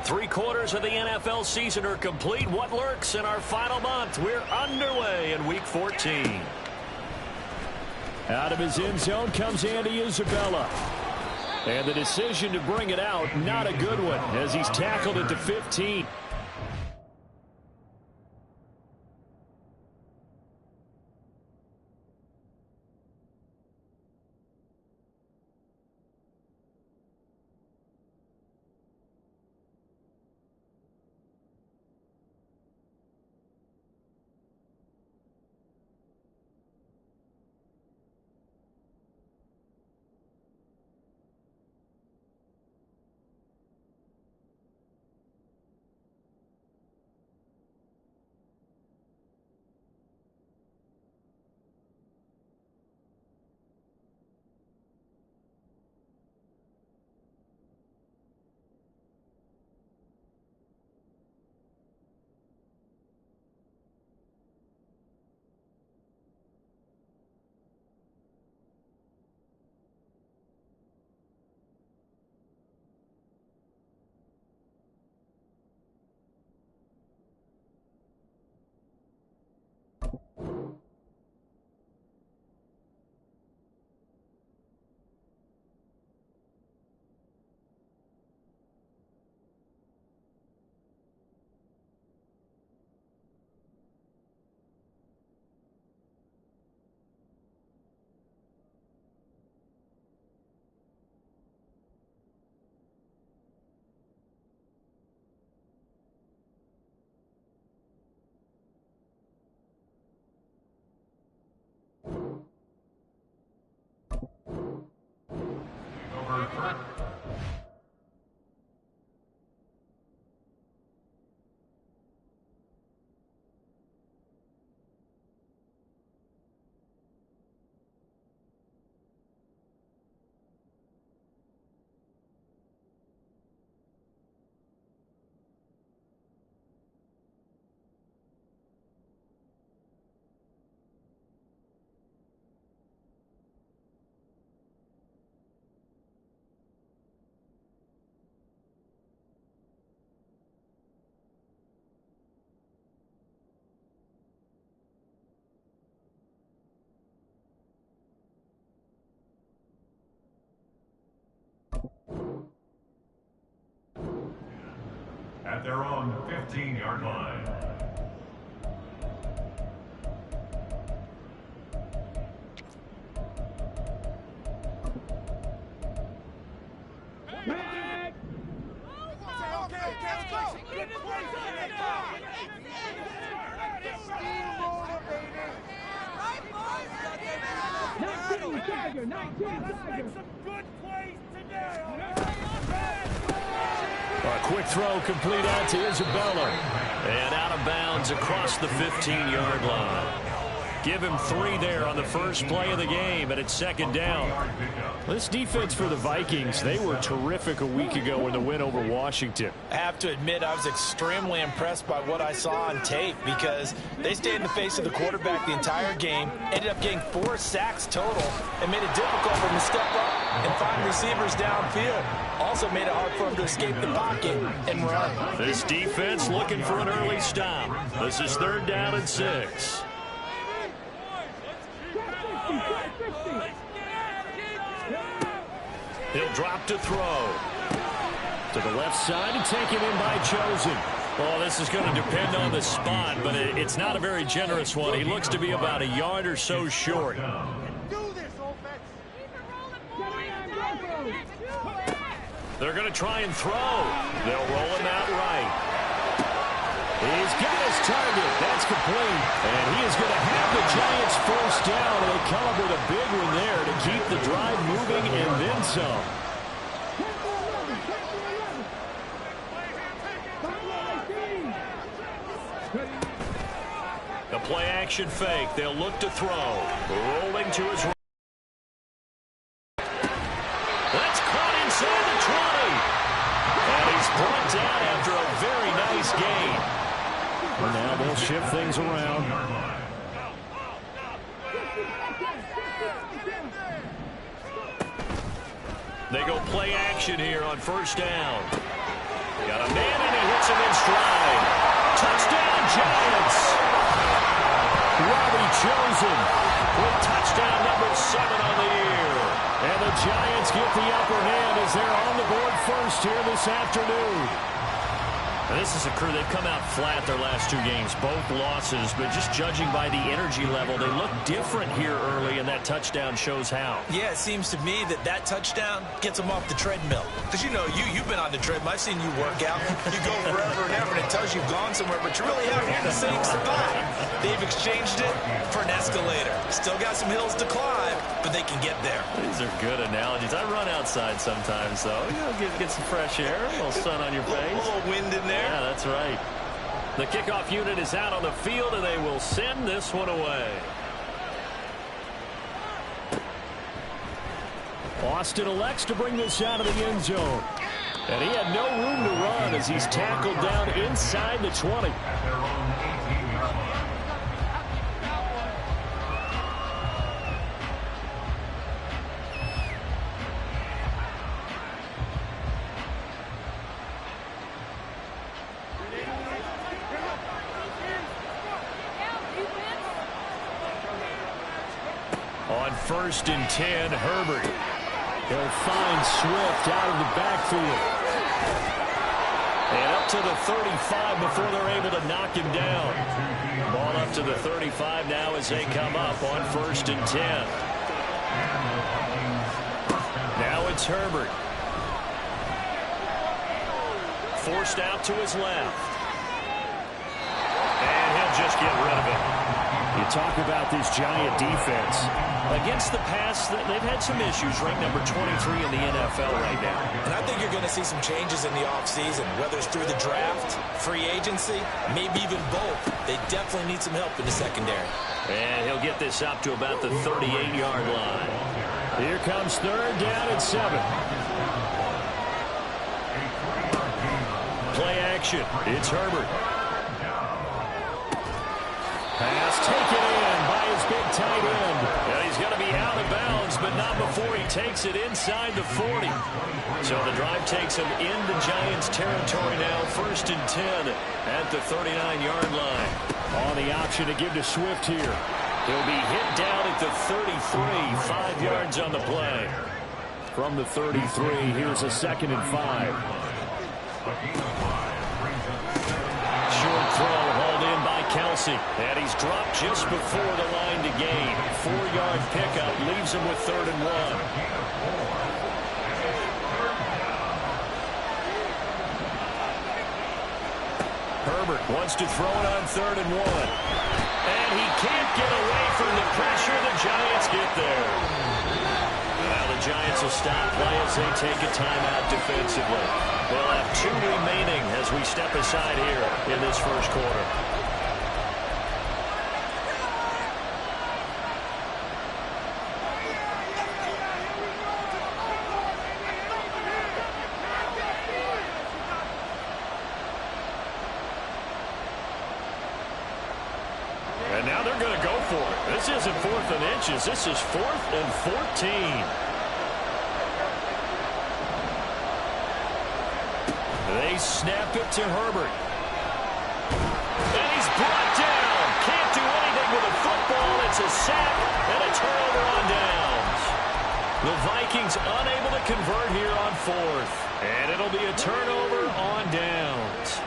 Three-quarters of the NFL season are complete. What lurks in our final month? We're underway in Week 14. Out of his end zone comes Andy Isabella. And the decision to bring it out, not a good one, as he's tackled at the 15. At their own 15-yard line. A quick throw complete out to Isabella. And out of bounds across the 15-yard line. Give him 3 there on the first play of the game, and it's second down. This defense for the Vikings, they were terrific a week ago in the win over Washington. I have to admit, I was extremely impressed by what I saw on tape because they stayed in the face of the quarterback the entire game, ended up getting 4 sacks total, and made it difficult for him to step up and find receivers downfield. Also made it hard for him to escape the pocket and run. This defense looking for an early stop. This is 3rd down and 6. He'll drop to throw. To the left side and taken in by Chosen. Well, this is going to depend on the spot, but it's not a very generous one. He looks to be about a yard or so short. They're going to try and throw. They'll roll him out right. He's got his target. That's complete. And he is going to have the Giants first down. And they come up with a big one there to keep the drive moving and then some. The play action fake. They'll look to throw. Rolling to his right. That's caught inside the 20. And he's brought down after a very nice gain. And now they'll shift things around. They go play action here on first down. Got a man, and he hits him in stride. Touchdown, Giants. Robbie Chosen with touchdown number 7 on the year. And the Giants get the upper hand as they're on the board first here this afternoon. Now, this is a crew, they've come out flat their last 2 games, both losses, but just judging by the energy level, they look different here early, and that touchdown shows how. Yeah, it seems to me that touchdown gets them off the treadmill. Because, you know, you've been on the treadmill. I've seen you work out. You go forever and ever, and it tells you've gone somewhere, but you really haven't. You're the same spot. They've exchanged it for an escalator. Still got some hills to climb, but they can get there. These are good analogies. I run outside sometimes, though. You know, get some fresh air, a little sun on your face. A little wind in there. Yeah, that's right. The kickoff unit is out on the field, and they will send this one away. Austin elects to bring this out of the end zone. And he had no room to run as he's tackled down inside the 20. At their own 18-yard line. On 1st and 10, Herbert. He'll find Swift out of the backfield. And up to the 35 before they're able to knock him down. Ball up to the 35 now as they come up on 1st and 10. Now it's Herbert. Forced out to his left. And he'll just get rid of it. You talk about this Giant defense. Against the pass, they've had some issues, ranked number 23 in the NFL right now. And I think you're going to see some changes in the offseason, whether it's through the draft, free agency, maybe even both. They definitely need some help in the secondary. And he'll get this up to about the 38-yard line. Here comes 3rd down and 7. Play action. It's Herbert. Pass taken in by his big tight end. And he's going to be out of bounds, but not before he takes it inside the 40. So the drive takes him into Giants territory now. 1st and 10 at the 39-yard line. On the option to give to Swift here. He'll be hit down at the 33, 5 yards on the play. From the 33, here's a 2nd and 5. Short throw hauled in by Kelsey. And he's dropped just before the line to gain. 4-yard pickup leaves him with 3rd and 1. Herbert wants to throw it on 3rd and 1. And he can't get away from the pressure. The Giants get there. Now the Giants will stop play as they take a timeout defensively. They'll have 2 remaining as we step aside here in this first quarter. And now they're going to go for it. This isn't 4th and inches. This is 4th and 14. They snap it to Herbert. And he's brought down. Can't do anything with a football. It's a sack and a turnover on downs. The Vikings unable to convert here on 4th. And it'll be a turnover on downs.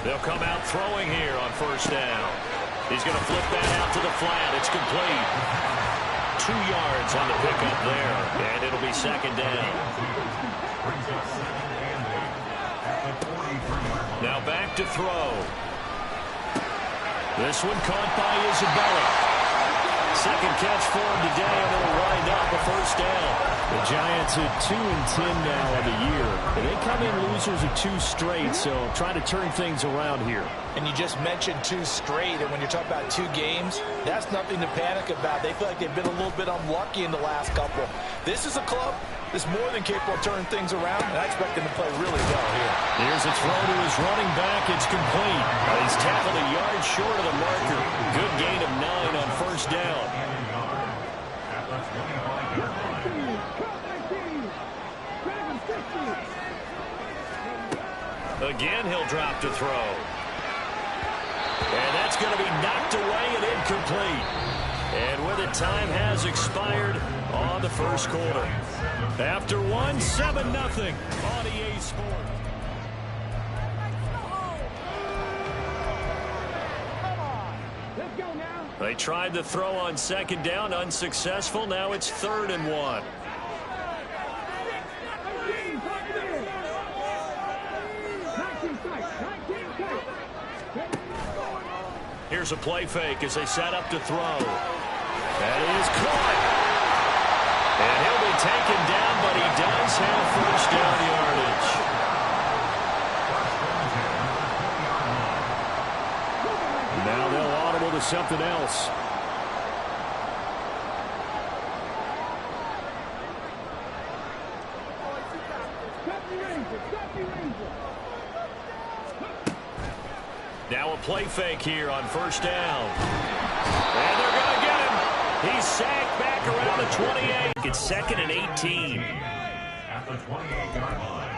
They'll come out throwing here on 1st down. He's going to flip that out to the flat. It's complete. 2 yards on the pickup there. And it'll be 2nd down. Now back to throw. This one caught by Isabella. 2nd catch for him today, and it'll wind up a 1st down. The Giants at 2-10 now on the year. And they come in losers of 2 straight, so try to turn things around here. And you just mentioned 2 straight, and when you're talking about 2 games, that's nothing to panic about. They feel like they've been a little bit unlucky in the last couple. This is a club that's more than capable of turning things around, and I expect them to play really well here. Here's a throw to his running back. It's complete. He's tackled a yard short of the marker. Good gain of 9 on 1st down. Again, he'll drop to throw. And that's going to be knocked away and incomplete. And with it, time has expired on the first quarter. After one, 7-0 on EA Sports. They tried the throw on second down, unsuccessful. Now it's 3rd and 1. Here's a play fake as they set up to throw. That is caught. And he'll be taken down, but he does have first down yardage. Now they'll audible to something else. Now a play fake here on first down. And they're going to get him. He's sacked back around the 28. It's 2nd and 18. At the 28-yard line.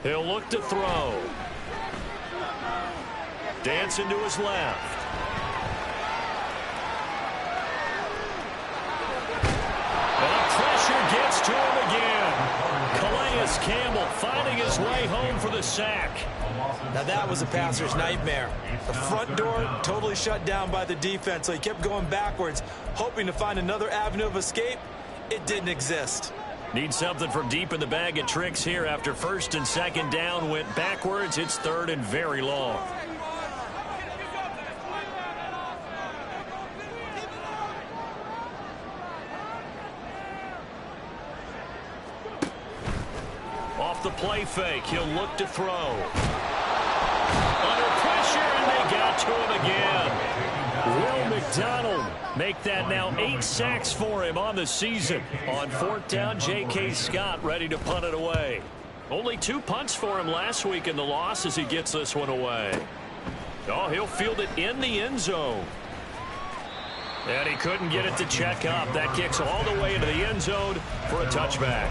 He'll look to throw. Dancing to his left. And pressure gets to him again. Calais Campbell finding his way home for the sack. Now that was a passer's nightmare. The front door totally shut down by the defense, so he kept going backwards, hoping to find another avenue of escape. It didn't exist. Need something from deep in the bag at Tricks here after 1st and 2nd down went backwards. It's 3rd and very long. Off the play fake, he'll look to throw. Under pressure, and they got to him again. Will McDonald make that now 8 sacks for him on the season. On 4th down, J.K. Scott ready to punt it away. Only 2 punts for him last week in the loss as he gets this one away. Oh, he'll field it in the end zone. And he couldn't get it to check up. That kicks all the way into the end zone for a touchback.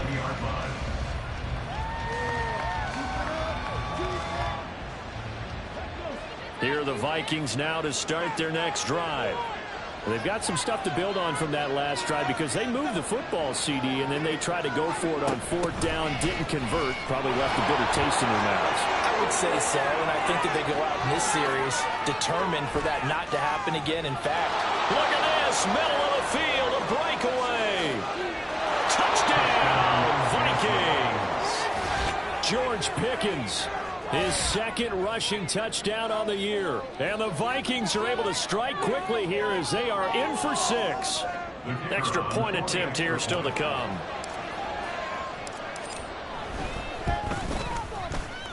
Here are the Vikings now to start their next drive. Well, they've got some stuff to build on from that last drive because they moved the football, CD, and then they tried to go for it on 4th down, didn't convert, probably left a bitter taste in their mouths. I would say so, and I think that they go out in this series determined for that not to happen again. In fact, look at this, middle of the field, a breakaway. Touchdown, Vikings. George Pickens, his 2nd rushing touchdown on the year. And the Vikings are able to strike quickly here as they are in for 6. Extra point attempt here still to come.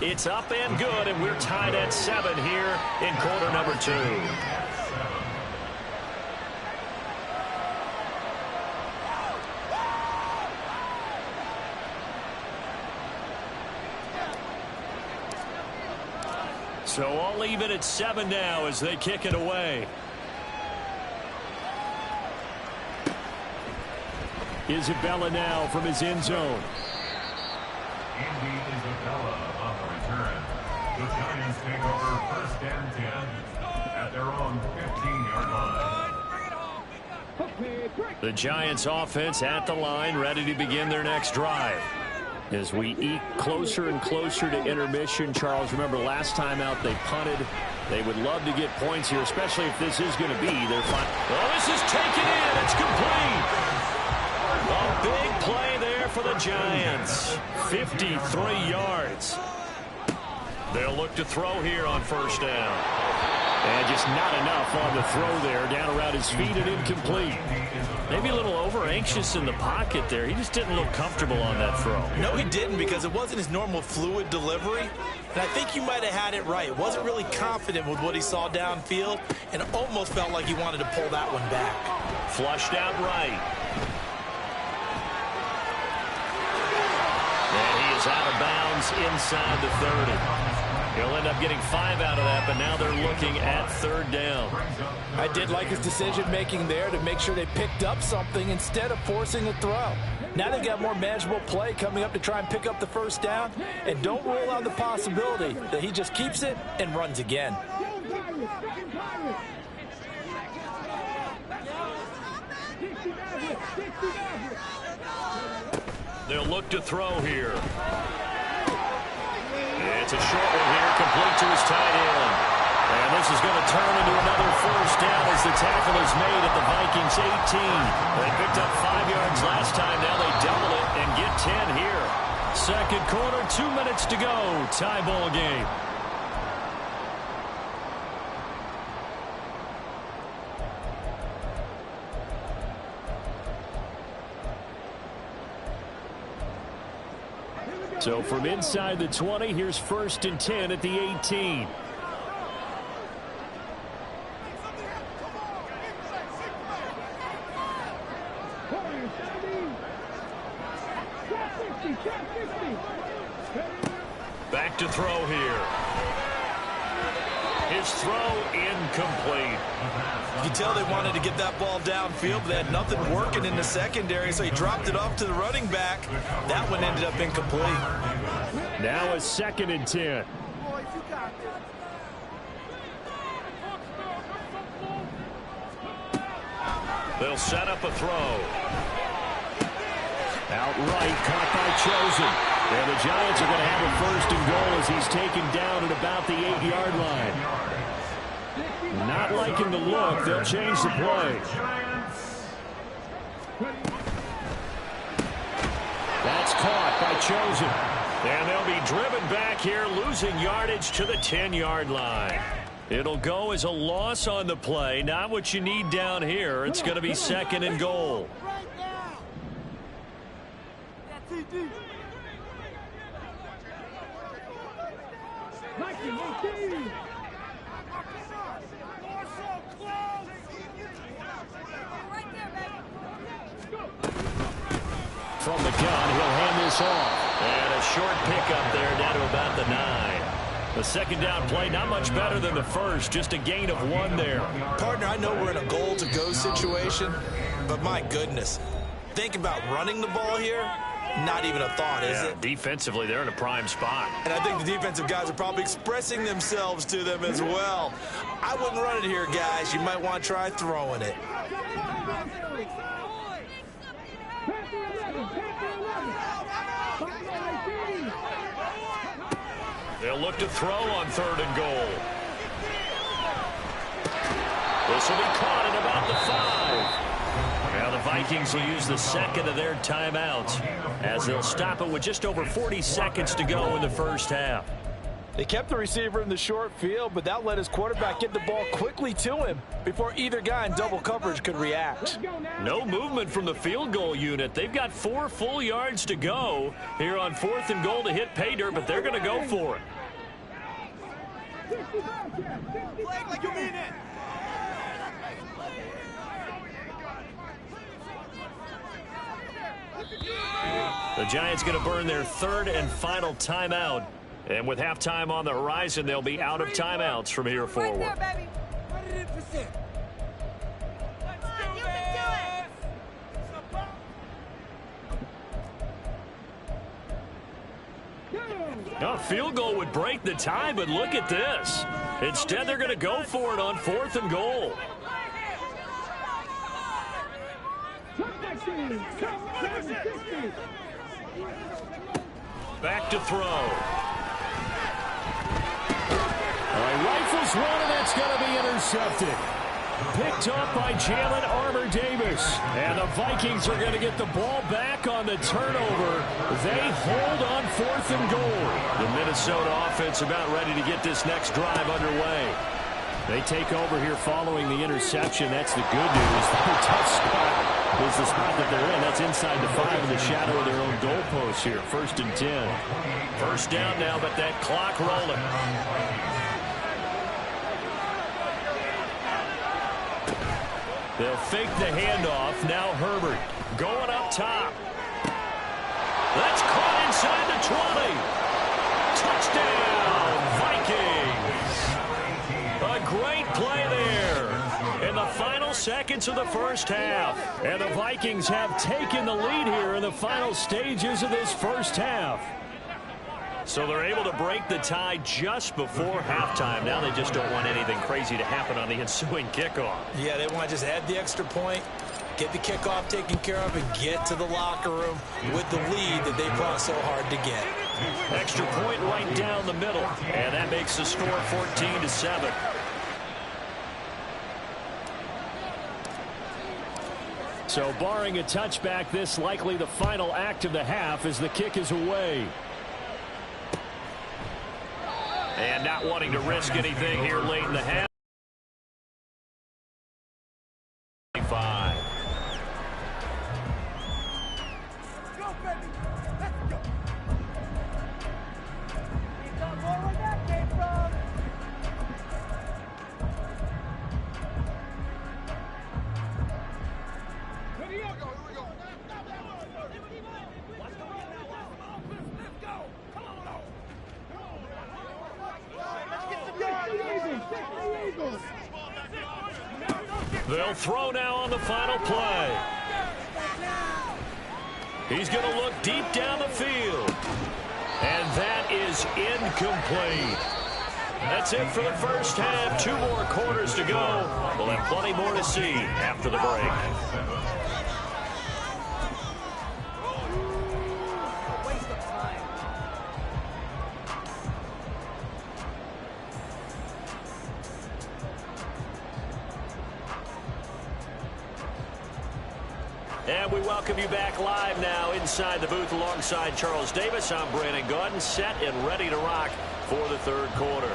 It's up and good, and we're tied at 7 here in quarter number 2. So I'll leave it at 7 now as they kick it away. Isabella now from his end zone. Andy Isabella on the return. The Giants take over 1st and 10 at their own 15-yard line. The Giants offense at the line, ready to begin their next drive. As we eke closer and closer to intermission, Charles, remember last time out they punted. They would love to get points here, especially if this is going to be their final. Oh, this is taken in. It's complete. A big play there for the Giants. 53 yards. They'll look to throw here on 1st down. And just not enough on the throw there. Down around his feet and incomplete. Maybe a little over-anxious in the pocket there. He just didn't look comfortable on that throw. No, he didn't, because it wasn't his normal fluid delivery. And I think you might have had it right. Wasn't really confident with what he saw downfield, and almost felt like he wanted to pull that one back. Flushed out right. And he is out of bounds inside the 30. He'll end up getting 5 out of that, but now they're looking at 3rd down. I did like his decision-making there to make sure they picked up something instead of forcing a throw. Now they've got more manageable play coming up to try and pick up the 1st down, and don't rule out the possibility that he just keeps it and runs again. They'll look to throw here. It's a short one here, complete to his tight end. And this is going to turn into another 1st down as the tackle is made at the Vikings 18. They picked up 5 yards last time. Now they double it and get 10 here. 2nd quarter, 2 minutes to go. Tie ball game. So from inside the 20, here's 1st and 10 at the 18. Back to throw here. His throw incomplete. You can tell they wanted to get that ball downfield, but they had nothing working in the secondary, so he dropped it off to the running back. That one ended up incomplete. Now a 2nd and 10. They'll set up a throw. Outright, caught by Chosen. And the Giants are going to have a 1st and goal as he's taken down at about the 8-yard line. Not liking the look. They'll change the play. That's caught by Chosen. And they'll be driven back here, losing yardage to the 10-yard line. It'll go as a loss on the play. Not what you need down here. It's going to be 2nd and goal. From the gun, he'll hand this off. And a short pickup there down to about the 9. The 2nd down play, not much better than the 1st, just a gain of 1 there. Partner, I know we're in a goal-to-go situation, but my goodness, think about running the ball here. Not even a thought, is it? Defensively, they're in a prime spot. And I think the defensive guys are probably expressing themselves to them as well. I wouldn't run it here, guys. You might want to try throwing it. They'll look to throw on 3rd and goal. This will be caught at about the 5. Now the Vikings will use the 2nd of their timeouts as they'll stop it with just over 40 seconds to go in the 1st half. They kept the receiver in the short field, but that let his quarterback get the ball quickly to him before either guy in double coverage could react. No movement from the field goal unit. They've got 4 full yards to go here on 4th and goal to hit pay dirt, but they're going to go for it. Like you mean it. The Giants going to burn their 3rd and final timeout. And with halftime on the horizon, they'll be out of timeouts from here forward. Right there, baby. 100%. A field goal would break the tie, but look at this. Instead, they're going to go for it on 4th and goal. Back to throw. Rifles one, and that's going to be intercepted. Picked up by Jalen Armour-Davis. And the Vikings are going to get the ball back on the turnover. They hold on 4th and goal. The Minnesota offense about ready to get this next drive underway. They take over here following the interception. That's the good news. The tough spot is the spot that they're in. That's inside the 5 in the shadow of their own goalpost here. 1st and 10. First down now, but that clock rolling. They'll fake the handoff. Now Herbert going up top. That's caught inside the 20. Touchdown, Vikings. A great play there in the final seconds of the first half. And the Vikings have taken the lead here in the final stages of this first half. So they're able to break the tie just before halftime. Now they just don't want anything crazy to happen on the ensuing kickoff. Yeah, they want to just add the extra point, get the kickoff taken care of, and get to the locker room with the lead that they fought so hard to get. Extra point right down the middle, and that makes the score 14-7. So barring a touchback, this likely the final act of the half as the kick is away. And not wanting to risk anything here late in the half. 5. Go, baby. Let's go. You don't know where that came from. Here we go. Let's go. Let's go. Come on. Let's get some yards. Take the Eagles. They'll throw now on the final play. He's going to look deep down the field. And that is incomplete. That's it for the first half. 2 more quarters to go. We'll have plenty more to see after the break. And we welcome you back live now inside the booth alongside Charles Davis. I'm Brandon Gaudin, set and ready to rock for the third quarter.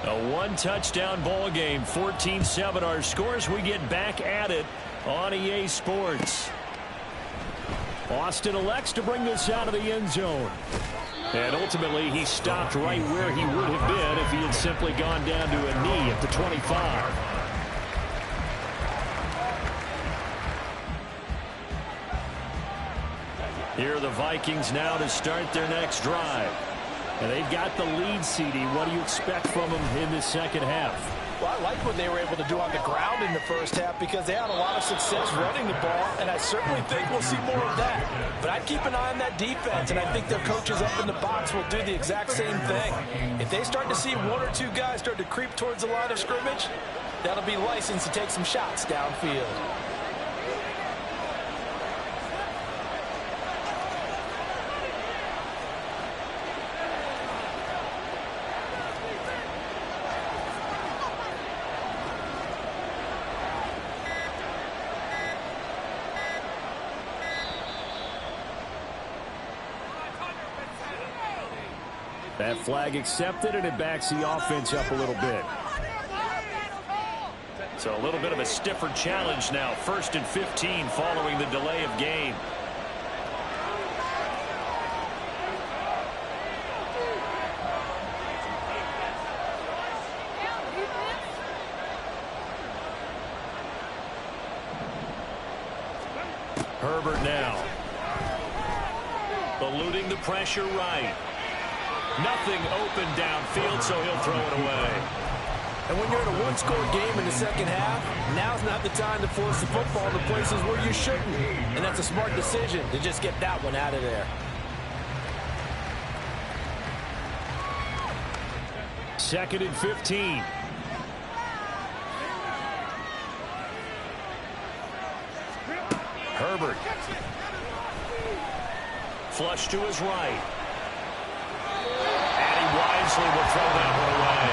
A one-touchdown ball game, 14-7 our scores. We get back at it on EA Sports. Austin elects to bring this out of the end zone. And ultimately, he stopped right where he would have been if he had simply gone down to a knee at the 25. Here are the Vikings now to start their next drive. And they've got the lead, CD. What do you expect from them in the second half? Well, I like what they were able to do on the ground in the first half because they had a lot of success running the ball, and I certainly think we'll see more of that. But I'd keep an eye on that defense, and I think their coaches up in the box will do the exact same thing. If they start to see 1 or 2 guys start to creep towards the line of scrimmage, that'll be license to take some shots downfield. That flag accepted, and it backs the offense up a little bit. So a little bit of a stiffer challenge now. 1st and 15 following the delay of game. Herbert now. Eluding the pressure right. Nothing open downfield, so he'll throw it away. And when you're in a one-score game in the second half, now's not the time to force the football into places where you shouldn't. And that's a smart decision to just get that one out of there. Second and 15. Herbert. Flush to his right. And he wisely will throw that one away.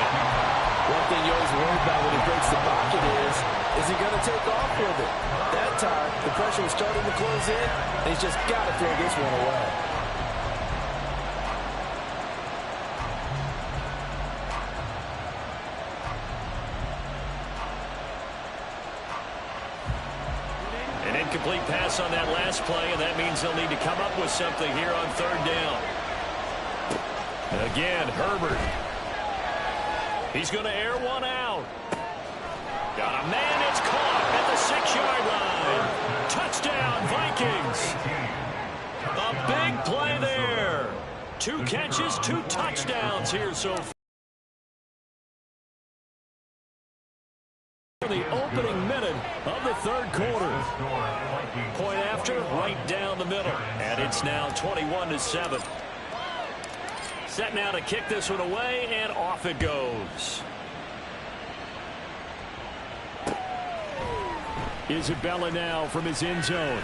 One thing you always worry about when he breaks the pocket is Is he going to take off with it? That time, the pressure was starting to close in, and he's just got to throw this one away. An incomplete pass on that last play, and that means they'll need to come up with something here on third down. Again, Herbert. He's going to air one out. Got a man. It's caught at the 6-yard line. Touchdown, Vikings. A big play there. 2 catches, 2 touchdowns here so far. The opening minute of the third quarter. Point after, right down the middle. And it's now 21-7. Set now to kick this one away, and off it goes. Isabella now from his end zone.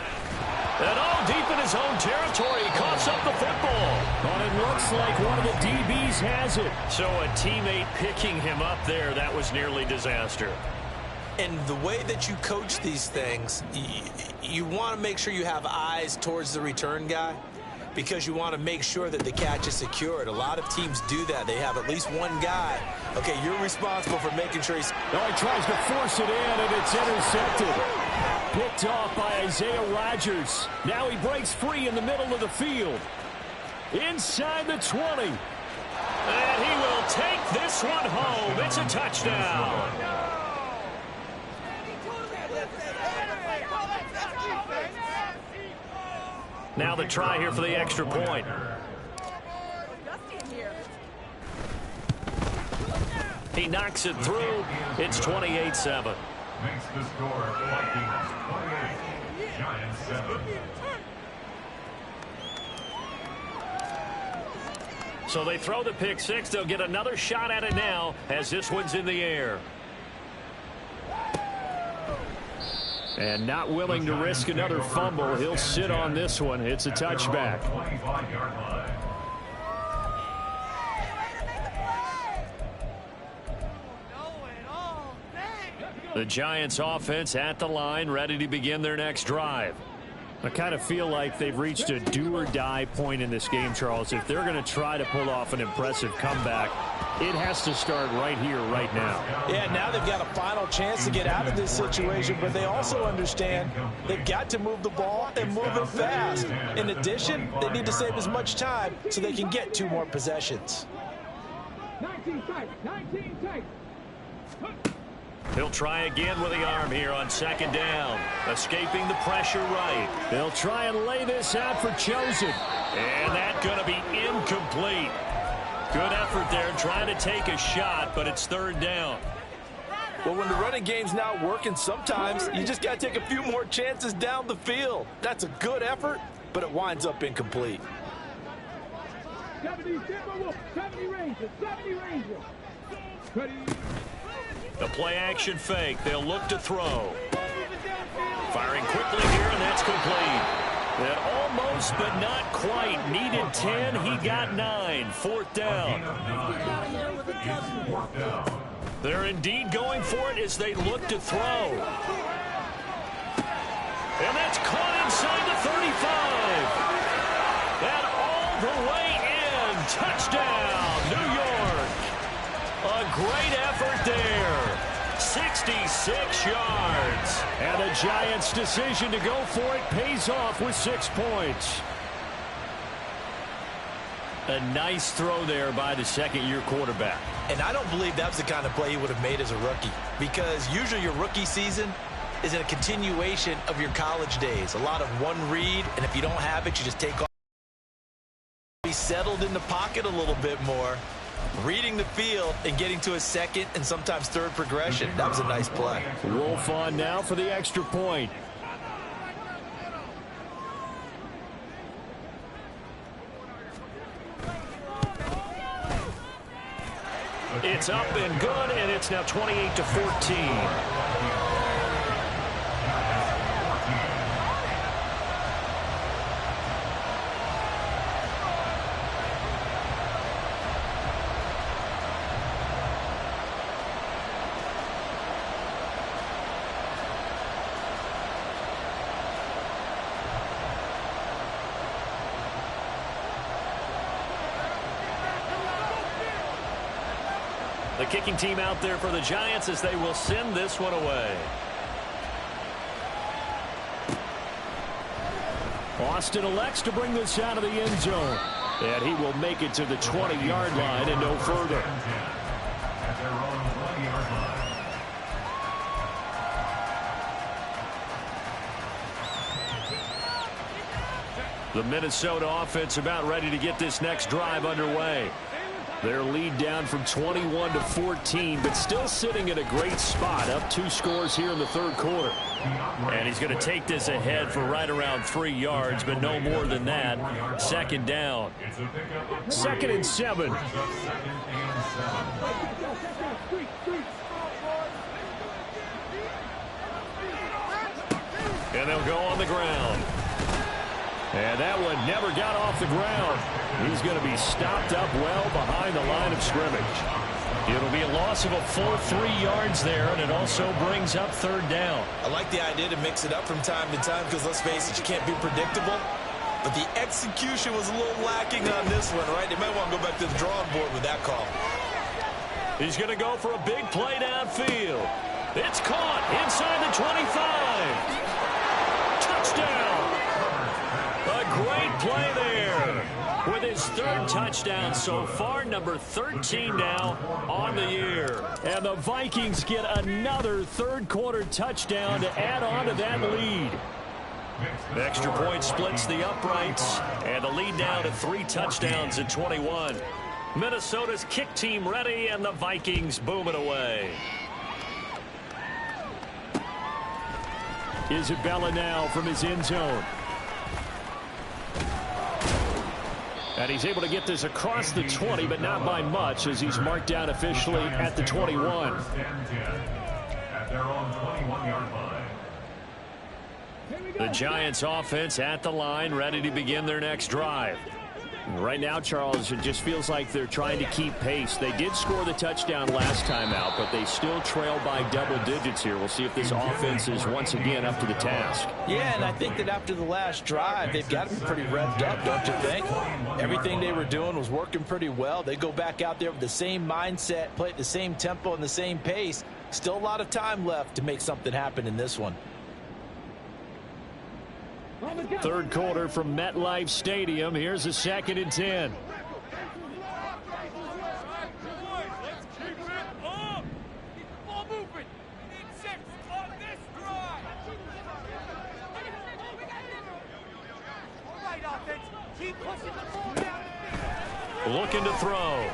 And all deep in his own territory. He coughs up the football. Oh, it looks like one of the DBs has it. So a teammate picking him up there, that was nearly disaster. And the way that you coach these things, you want to make sure you have eyes towards the return guy, because you want to make sure that the catch is secured. A lot of teams do that. They have at least one guy. Okay, you're responsible for making sure he's... Oh, he tries to force it in, and it's intercepted. Picked off by Isaiah Rodgers. Now he breaks free in the middle of the field. Inside the 20. And he will take this one home. It's a touchdown. Now the try here for the extra point. He knocks it through. It's 28-7. Makes the score Vikings 28, Giants 7. So they throw the pick six. They'll get another shot at it now as this one's in the air. And not willing to risk another fumble. He'll sit on this one. It's a touchback. The Giants offense at the line, ready to begin their next drive. I kind of feel like they've reached a do-or-die point in this game, Charles. If they're going to try to pull off an impressive comeback, it has to start right here, right now. Yeah, now they've got a final chance to get out of this situation, but they also understand they've got to move the ball and move it fast. In addition, they need to save as much time so they can get 2 more possessions. 19 tight, 19 tight. He'll try again with the arm here on second down. Escaping the pressure right. They'll try and lay this out for Chosen. And that's going to be incomplete. Good effort there trying to take a shot, but it's third down. Well, when the running game's not working, sometimes you just got to take a few more chances down the field. That's a good effort, but it winds up incomplete. 70 Rangers, 70 Rangers. Ready. The play-action fake. They'll look to throw. Firing quickly here, and that's complete. That almost, but not quite. Needed 10. He got 9. Fourth down. They're indeed going for it as they look to throw. And that's caught inside the 35. And all the way in. Touchdown, New York. A great effort there. 66 yards. And the Giants' decision to go for it pays off with 6 points. A nice throw there by the second-year quarterback. And I don't believe that was the kind of play he would have made as a rookie, because usually your rookie season is a continuation of your college days. A lot of one read, and if you don't have it, you just take off. He settled in the pocket a little bit more, reading the field and getting to a second and sometimes third progression. That was a nice play. Wolf on now for the extra point. It's up and good, and it's now 28-14. The kicking team out there for the Giants as they will send this one away. Austin elects to bring this out of the end zone. And he will make it to the 20-yard line and no further. At their own 20-yard line. The Minnesota offense about ready to get this next drive underway. Their lead down from 21 to 14, but still sitting in a great spot, up 2 scores here in the third quarter. And he's going to take this ahead for right around 3 yards, but no more than that. Second down. Second and 7. And they'll go on the ground. And that one never got off the ground. He's going to be stopped up well behind the line of scrimmage. It'll be a loss of a full 3 yards there, and it also brings up third down. I like the idea to mix it up from time to time because, let's face it, you can't be predictable. But the execution was a little lacking on this one, right? They might want to go back to the drawing board with that call. He's going to go for a big play downfield. It's caught inside the 25. Touchdown. A great play there. With his third touchdown so far, number 13 now on the year. And the Vikings get another third quarter touchdown to add on to that lead. The extra point splits the uprights, and the lead down to 3 touchdowns at 21. Minnesota's kick team ready, and the Vikings boom it away. Isabella now from his end zone. And he's able to get this across the 20, but not by much, as he's marked down officially at the 21. At their own 21-yard line. The Giants offense at the line, ready to begin their next drive. Right now, Charles, it just feels like they're trying to keep pace. They did score the touchdown last time out, but they still trail by double digits here. We'll see if this offense is once again up to the task. Yeah, and I think that after the last drive, they've got to be pretty revved up, don't you think? Everything they were doing was working pretty well. They go back out there with the same mindset, play at the same tempo and the same pace. Still a lot of time left to make something happen in this one. Third quarter from MetLife Stadium. Here's a 2nd and 10. Looking to throw.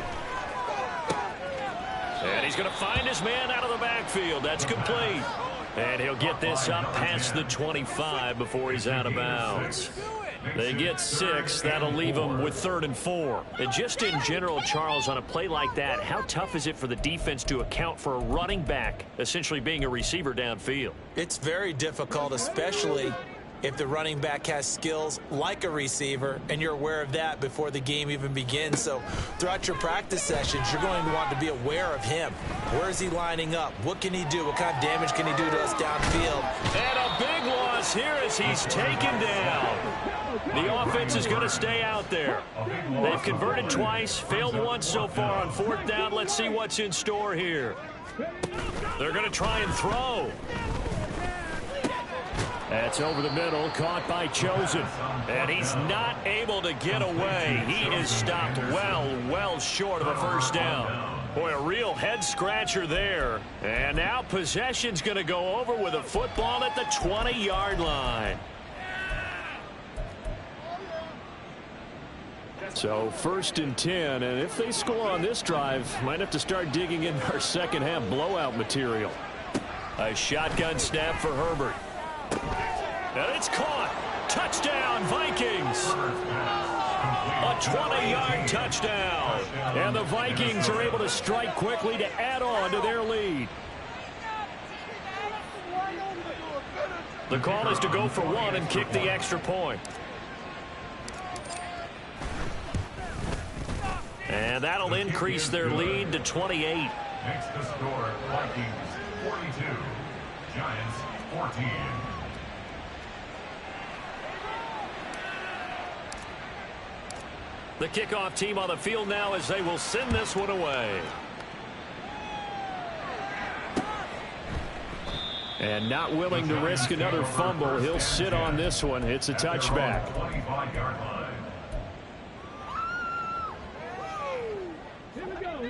And he's going to find his man out of the backfield. That's complete. And he'll get this up past the 25 before he's out of bounds. They get 6. That'll leave them with 3rd and 4. And just in general, Charles, on a play like that, how tough is it for the defense to account for a running back essentially being a receiver downfield? It's very difficult, especially if the running back has skills like a receiver, and you're aware of that before the game even begins. So throughout your practice sessions, you're going to want to be aware of him. Where is he lining up? What can he do? What kind of damage can he do to us downfield? And a big loss here as he's taken down. The offense is going to stay out there. They've converted twice, failed once so far on 4th down. Let's see what's in store here. They're going to try and throw. That's over the middle, caught by Chosen. And he's not able to get away. He is stopped well short of a first down. Boy, a real head-scratcher there. And now possession's going to go over with a football at the 20-yard line. So 1st and 10, and if they score on this drive, might have to start digging in our second half blowout material. A shotgun snap for Herbert. And it's caught. Touchdown, Vikings. A 20-yard touchdown. And the Vikings are able to strike quickly to add on to their lead. The call is to go for 1 and kick the extra point. And that'll increase their lead to 28. Makes the score Vikings 42, Giants 14. The kickoff team on the field now as they will send this one away. And not willing to risk another fumble. He'll sit on this one. It's a touchback.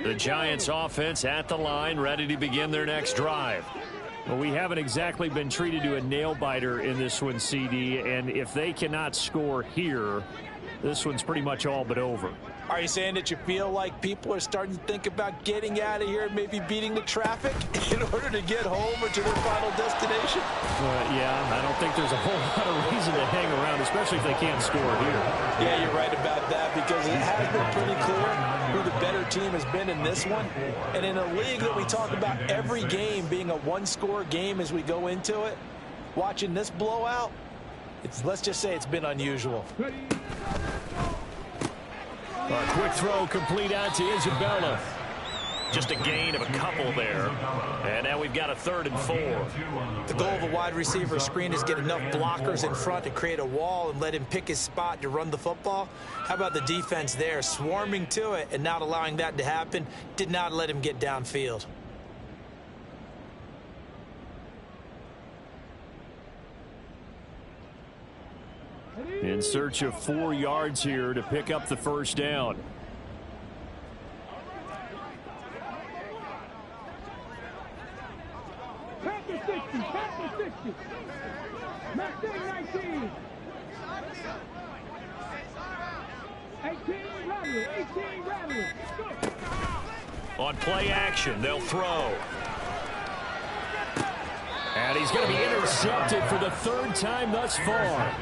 The Giants offense at the line, ready to begin their next drive. Well, we haven't exactly been treated to a nail-biter in this one, CD, and if they cannot score here, this one's pretty much all but over. Are you saying that you feel like people are starting to think about getting out of here and maybe beating the traffic in order to get home or to their final destination? Yeah, I don't think there's a whole lot of reason to hang around, especially if they can't score here. Yeah, you're right about that, because it has been pretty clear who the better team has been in this one. And in a league that we talk about every game being a one-score game as we go into it, watching this blowout, let's just say it's been unusual. A quick throw complete out to Isabella. Just a gain of a couple there. And now we've got a 3rd and 4. The goal of a wide receiver screen is get enough blockers in front to create a wall and let him pick his spot to run the football. How about the defense there, swarming to it and not allowing that to happen? Did not let him get downfield. In search of 4 yards here to pick up the first down. Pack the 60, pack the 60. Max 19. 18 rattle. On play action, they'll throw. And he's going to be intercepted for the 3rd time thus far.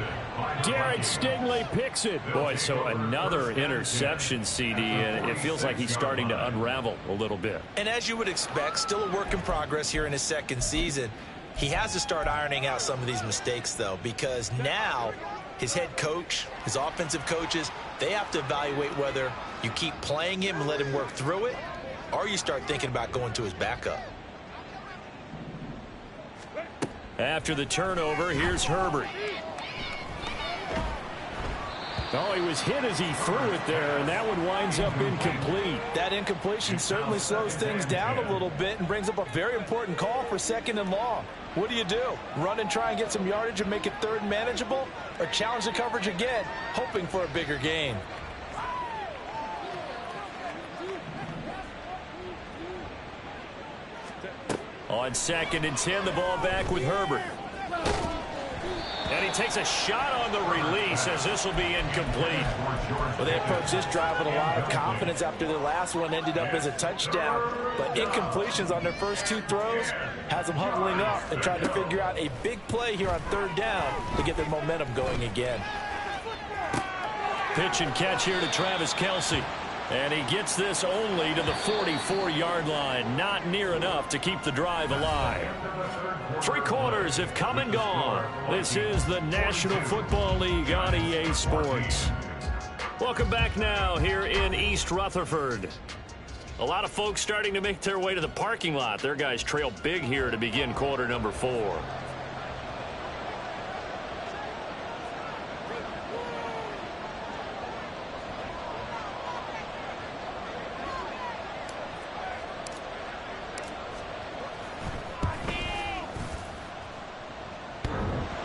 Derek Stingley picks it. Boy, so another interception, CD, and it feels like he's starting to unravel a little bit. And as you would expect, still a work in progress here in his 2nd season. He has to start ironing out some of these mistakes, though, because now his head coach, his offensive coaches, they have to evaluate whether you keep playing him and let him work through it, or you start thinking about going to his backup. After the turnover, here's Herbert. Oh, he was hit as he threw it there, and that one winds up incomplete. That incompletion certainly slows things down a little bit and brings up a very important call for 2nd and long. What do? Run and try and get some yardage and make it 3rd and manageable, or challenge the coverage again, hoping for a bigger gain? On 2nd and 10, the ball back with Herbert. And he takes a shot on the release as this will be incomplete. Well, they approached this drive with a lot of confidence after the last one ended up as a touchdown. But incompletions on their first 2 throws has them huddling up and trying to figure out a big play here on 3rd down to get their momentum going again. Pitch and catch here to Travis Kelce. And he gets this only to the 44-yard line. Not near enough to keep the drive alive. 3 quarters have come and gone. This is the National Football League on EA Sports. Welcome back now here in East Rutherford. A lot of folks starting to make their way to the parking lot. Their guys trail big here to begin quarter number 4.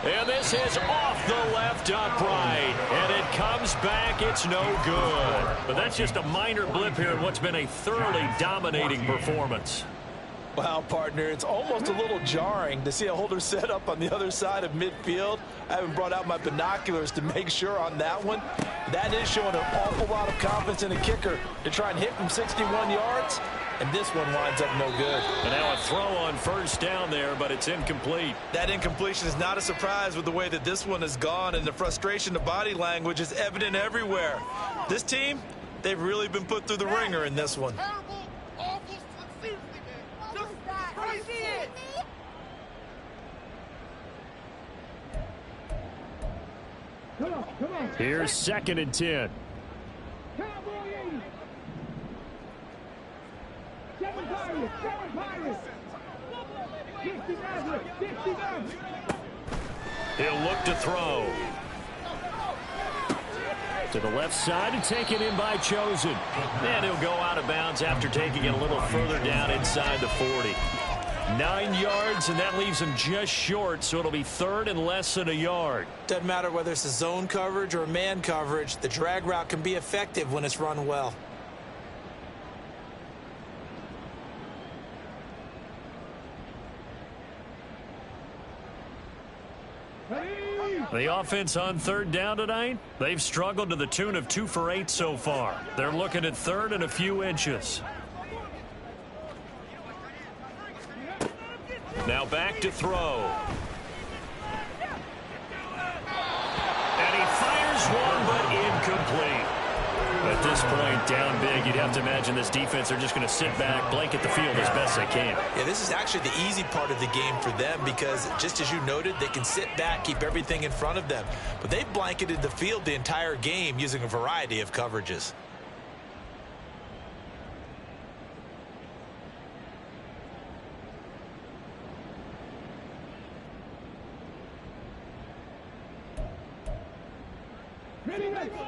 And this is off the left upright. And it comes back. It's no good. But that's just a minor blip here in what's been a thoroughly dominating performance. Wow, partner, it's almost a little jarring to see a holder set up on the other side of midfield. I haven't brought out my binoculars to make sure on that one. That is showing an awful lot of confidence in a kicker to try and hit from 61 yards. And this one winds up no good. And now a throw on 1st down there, but it's incomplete. That incompletion is not a surprise with the way that this one has gone, and the frustration, the body language is evident everywhere. This team, they've really been put through the ringer in this one. Here's 2nd and 10. He'll look to throw. To the left side and taken in by Chosen. And he'll go out of bounds after taking it a little further down inside the 40. 9 yards, and that leaves him just short, so it'll be third and less than a yard. Doesn't matter whether it's a zone coverage or a man coverage, the drag route can be effective when it's run well. The offense on third down tonight, they've struggled to the tune of 2 for 8 so far. They're looking at third and a few inches. Now back to throw. And he fires one, but incomplete. At this point, down big, you'd have to imagine this defense are just going to sit back, blanket the field as best they can. Yeah, this is actually the easy part of the game for them because, just as you noted, they can sit back, keep everything in front of them. But they've blanketed the field the entire game using a variety of coverages.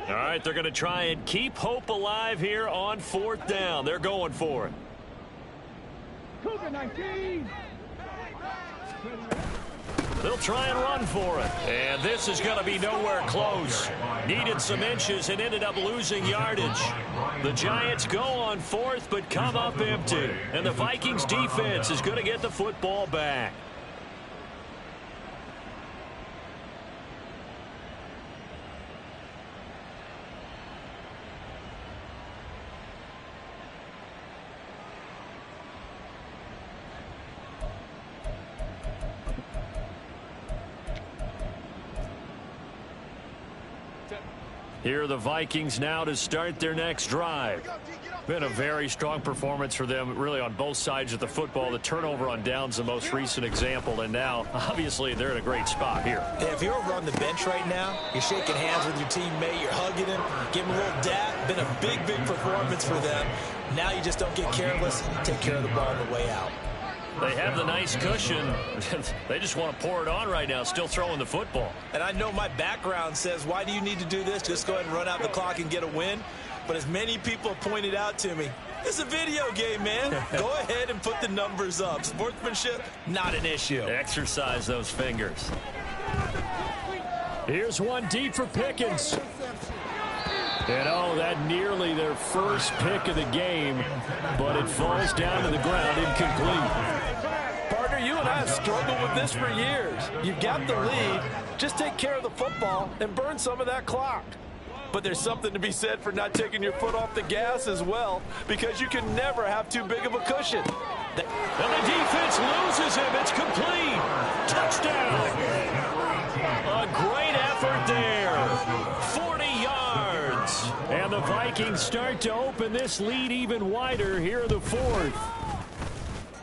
All right, they're going to try and keep hope alive here on fourth down. They're going for it. They'll try and run for it. And this is going to be nowhere close. Needed some inches and ended up losing yardage. The Giants go on fourth but come up empty. And the Vikings defense is going to get the football back. Here are the Vikings now to start their next drive. Been a very strong performance for them, really, on both sides of the football. The turnover on downs, the most recent example, and now, obviously, they're in a great spot here. Yeah, if you're over on the bench right now, you're shaking hands with your teammate, you're hugging him, giving him a little dap. Been a big, big performance for them. Now you just don't get careless and take care of the ball on the way out. They have the nice cushion. They just want to pour it on right now, still throwing the football. And I know my background says, why do you need to do this? Just go ahead and run out the clock and get a win. But as many people have pointed out to me, it's a video game, man. Go ahead and put the numbers up. Sportsmanship, not an issue. Exercise those fingers. Here's one deep for Pickens. And oh, that nearly their first pick of the game, but it falls down to the ground incomplete. Partner, you and I have struggled with this for years. You've got the lead. Just take care of the football and burn some of that clock. But there's something to be said for not taking your foot off the gas as well, because you can never have too big of a cushion. And the defense loses him. It's complete. Touchdown. A great effort there. 40 yards. And the Vikings start to open this lead even wider here in the fourth.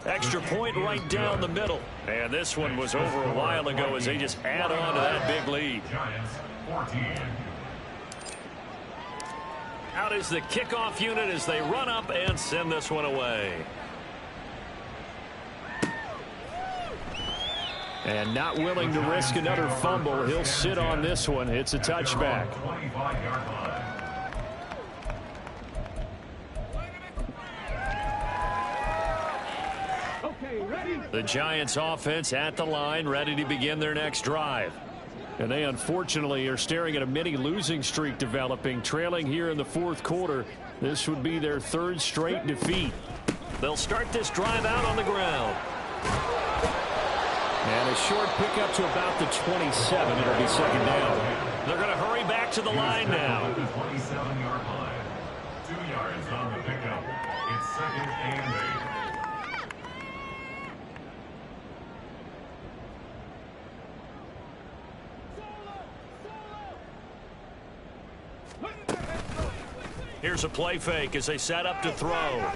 Extra point right down the middle. And this one was over a while ago as they just add on to that big lead. Giants 14. Out is the kickoff unit as they run up and send this one away. And not willing to risk another fumble. He'll sit on this one. It's a touchback. 25-yard line. The Giants offense at the line, ready to begin their next drive. And they unfortunately are staring at a mini losing streak developing, trailing here in the fourth quarter. This would be their third straight defeat. They'll start this drive out on the ground. And a short pickup to about the 27. It'll be second down. They're going to hurry back to the line now. 27-yard line. 2 yards on the pickup. It's second and 8. Here's a play fake as they set up to throw. Looking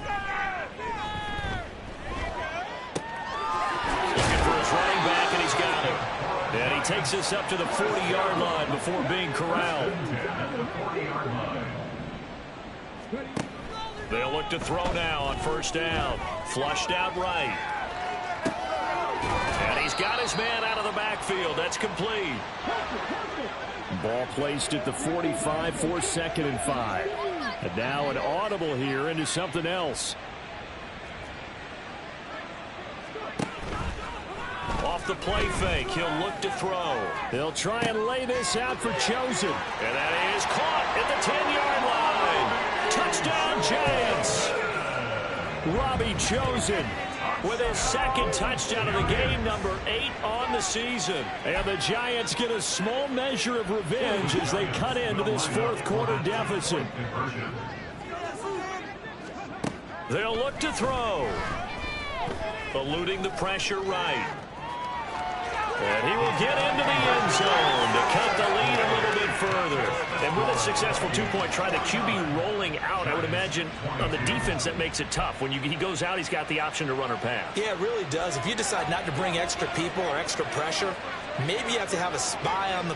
for his running back, and he's got it. And he takes this up to the 40-yard line before being corralled. They'll look to throw now on first down. Flushed out right. And he's got his man out of the backfield. That's complete. Ball placed at the 45 for second and 5. And now an audible here into something else. off the play fake. He'll look to throw. They'll try and lay this out for Chosen. And that is caught at the 10-yard line. Touchdown, Giants. Robbie Chosen With his second touchdown of the game, number 8 on the season. And the Giants get a small measure of revenge as they cut into this fourth quarter deficit. They'll look to throw. Eluding the pressure right. And he will get into the end zone to cut the lead a little bit further. And with a successful two-point try, the QB rolling out, I would imagine on the defense that makes it tough. When he goes out, he's got the option to run or pass. Yeah, it really does. If you decide not to bring extra people or extra pressure, maybe you have to have a spy on the